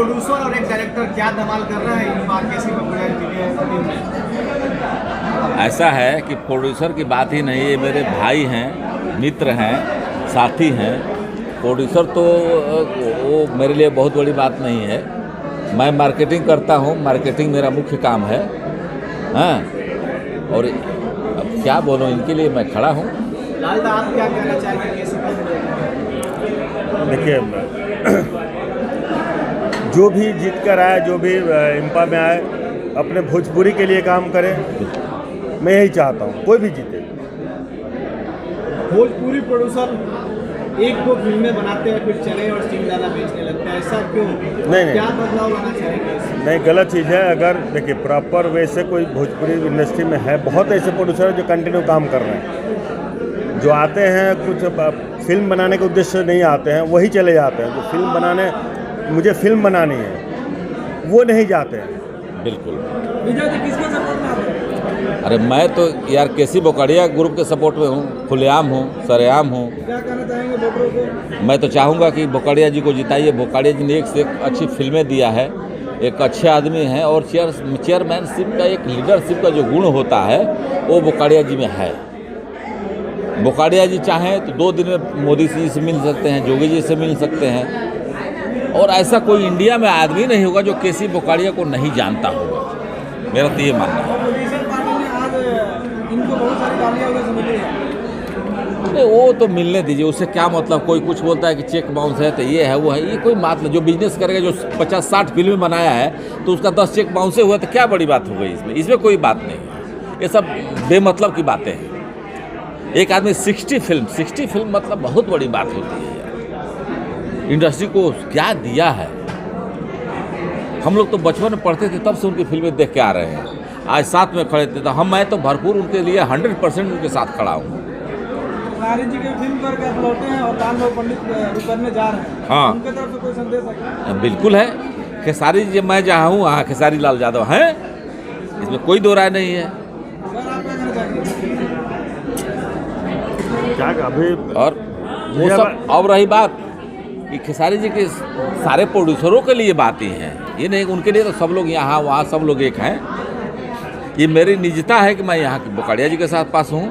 Producer और एक director क्या धमाल कर रहा है इन बात कैसी फिल्म में? ऐसा है कि प्रोड्यूसर की बात ही नहीं, ये मेरे भाई हैं, मित्र हैं, साथी हैं। प्रोड्यूसर तो वो मेरे लिए बहुत बड़ी बात नहीं है। मैं मार्केटिंग करता हूँ, मार्केटिंग मेरा मुख्य काम है। हाँ, और अब क्या बोलूँ, इनके लिए मैं खड़ा हूँ। लाल दा, आप क्या कहना चाहेंगे कैसी फिल्म? देखिए, जो भी जीत कर आए, जो भी इम्पा में आए, अपने भोजपुरी के लिए काम करें। मैं यही चाहता हूँ, कोई भी जीते। भोजपुरी प्रोड्यूसर एक दो फिल्में बनाते हैं फिर चले और सीन ज़्यादा बेचने लगता है, ऐसा क्यों? नहीं। क्या बदलाव लाना चाहेंगे इसमें? नहीं, गलत चीज़ है। अगर देखिए प्रॉपर वे से कोई भोजपुरी इंडस्ट्री में है, बहुत ऐसे प्रोड्यूसर हैं जो कंटिन्यू काम कर रहे हैं। जो आते हैं कुछ फिल्म बनाने के उद्देश्य से नहीं आते हैं, वही चले जाते हैं। जो फिल्म बनाने, मुझे फिल्म बनानी है, वो नहीं जाते हैं। बिल्कुल। विजय जी किसके सपोर्ट में आते हैं? अरे मैं तो यार केसी बोकाड़िया ग्रुप के सपोर्ट में हूँ, खुलेआम हूँ, सरेआम हूँ। क्या कहना चाहेंगे वोटरों को? मैं तो चाहूँगा कि बोकाड़िया जी को जिताइए। बोकाड़िया जी ने एक से एक अच्छी फिल्में दिया है, एक अच्छे आदमी हैं, और चेयरमैनशिप का, एक लीडरशिप का जो गुण होता है वो बोकाड़िया जी में है। बोकाड़िया जी चाहें तो 2 दिन में मोदी जी से मिल सकते हैं, जोगी जी से मिल सकते हैं, और ऐसा कोई इंडिया में आदमी नहीं होगा जो केसी बोकाड़िया को नहीं जानता होगा। मेरा तो ये मानना है। अपोजिशन पार्टी ने आज इनको बहुत सारी गालियाँ उधर से मिली हैं। अरे वो तो मिलने दीजिए, उससे क्या मतलब। कोई कुछ बोलता है कि चेक बाउंस है तो ये है वो है, ये कोई मतलब। जो बिजनेस करेगा, जो 50-60 फिल्में बनाया है तो उसका 10 चेक बाउंस हुआ तो क्या बड़ी बात हो गई इसमें? इसमें कोई बात नहीं है। ये सब बेमतलब की बातें हैं। एक आदमी 60 फिल्म मतलब बहुत बड़ी बात होती है यार। इंडस्ट्री को क्या दिया है। हम लोग तो बचपन में पढ़ते थे, तब से उनकी फिल्में देख के आ रहे हैं। आज साथ में खड़े थे तो मैं तो भरपूर उनके लिए 100% उनके साथ खड़ा हूँ। नारी जी की फिल्म करके आप लौटे हैं और लाल बाबू पंडित करने जा रहे हैं। हाँ, उनके तरफ से कोई संदेश है? बिल्कुल है। खेसारी जी मैं जहाँ हूँ वहाँ खेसारी लाल यादव हैं, इसमें कोई दो राय नहीं है। सर आप क्या कहना चाहेंगे? क्या अभी और वो सब, अब रही बात कि खेसारी जी के सारे प्रोड्यूसरों के लिए बात ही है, ये नहीं उनके लिए। तो सब लोग यहाँ वहाँ सब लोग एक हैं। ये मेरी निजता है कि मैं यहाँ के बोकाड़िया जी के साथ पास हूँ,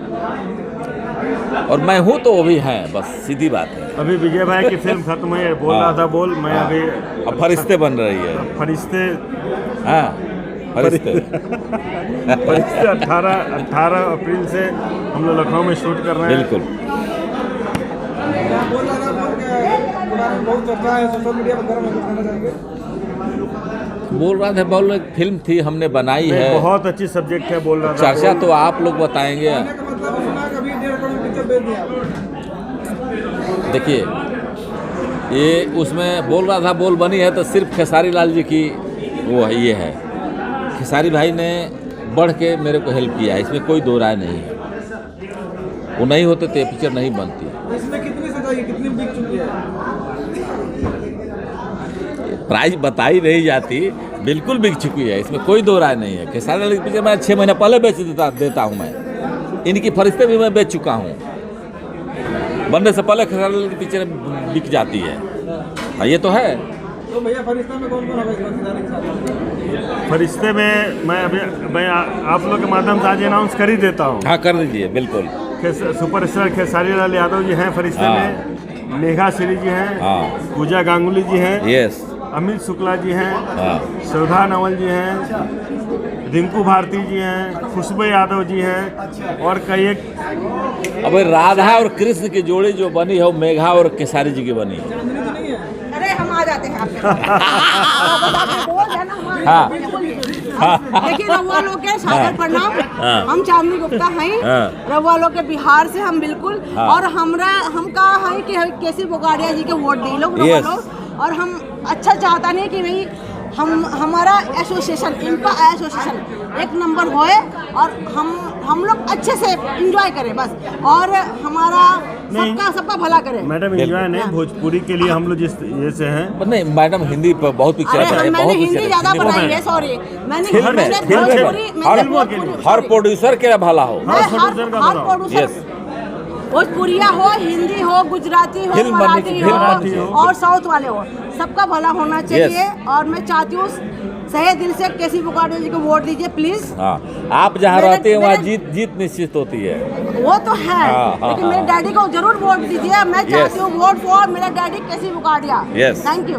और मैं हूँ तो वो भी हैं, बस सीधी बात है। अभी विजय भाई की फिल्म खत्म हुई है, बोल रहा था बोल। मैं अभी अब फरिश्ते बन रही है। फरिश्ते, हाँ, फरिश्ते। फरिश्ते 18 अप्रैल से हम लोग लखनऊ में शूट कर रहे हैं। बिल्कुल। क्या बोल रहा था बहुत चर्चा है सोशल मीडिया पर, कुछ कहना चाहेंगे? बोल रहा था, बोल एक फिल्म थी हमने बनाई है, बहुत अच्छी सब्जेक्ट है, बोल रहा था। चर्चा तो आप लोग बताएंगे। कहने का मतलब सुना कि अभी 1.5 करोड़ पिक्चर बेच दिया आपने। देखिए, ये उसमें बोल रहा था बोल बनी है तो सिर्फ खेसारी लाल जी की वो है, ये है। खेसारी भाई ने बढ़ के मेरे को हेल्प किया है, इसमें कोई दो राय नहीं है। वो नहीं होते तो ये पिक्चर नहीं बनती। इसमें कितनी सजाई, कितनी बिक चुकी है? प्राइस बताई नहीं जाती, बिल्कुल बिक चुकी है, इसमें कोई दो राय नहीं है। खेसारी लाल की पिक्चर मैं 6 महीने पहले बेच देता हूँ मैं। इनकी फरिश्ते भी मैं बेच चुका हूँ, बनने से पहले खेसारी लाल की पिक्चर बिक जाती है। हाँ, ये तो है। तो भैया फरिश्ता में कौन कौन होगा इस बार के साथ? फरिश्ते में मैं आप लोग के माध्यम से आज अनाउंस कर ही देता हूँ। हाँ, कर दीजिए, बिल्कुल। सुपरस्टार खेसारी लाल यादव जी हैं फरिश्ते में, मेघा श्री जी हैं, पूजा गांगुली जी हैं, यस, अमित शुक्ला जी हैं, श्रद्धा नवल जी हैं, रिंकू भारती जी हैं, खुशबू यादव जी हैं, और कई एक। अब राधा और कृष्ण की जोड़ी जो बनी है वो मेघा और खेसारी जी की बनी है। चांदनी तो नहीं है? अरे हम आ जाते हैं आपके हाँ। देखिए, रउआ लोग के सादर प्रणाम। हम चांदनी गुप्ता हैं, रउआ लोग के बिहार से हम बिल्कुल। और हम कहा है कि केसी बोकाड़िया जी के वोट दी लोग, रउआ लोग। और हम अच्छा चाहता नहीं कि भाई हमारा एसोसिएशन, इनका एसोसिएशन 1 नंबर होए और हम लोग अच्छे से एंजॉय करें बस, और हमारा सबका भला करें। मैडम एंजॉय नहीं, भोजपुरी के लिए हम लोग जिस ये से हैं। नहीं मैडम, हिंदी पर बहुत पिक्चर है। मैंने हिंदी ज्यादा बनाई है, सॉरी। हर प्रोड्यूसर के भला हो। हर प्रोड्यूसर भोजपुरिया हो, हिंदी हो, गुजराती हो, फिल्म बननी मराठी चाहिए, हो और साउथ वाले हो, सबका भला होना चाहिए। और मैं चाहती हूँ सही दिल से केसी फोगाटिया जी को वोट दीजिए प्लीज। हाँ, आप जहाँ मेरे- रहते हैं वहाँ मेरे- जीत निश्चित होती है। वो तो है, हाँ, लेकिन हाँ, मेरे डैडी को जरूर वोट दीजिए। मैं चाहती हूँ वोट फॉर मेरा daddy KC Fogatia. Yes. Thank you.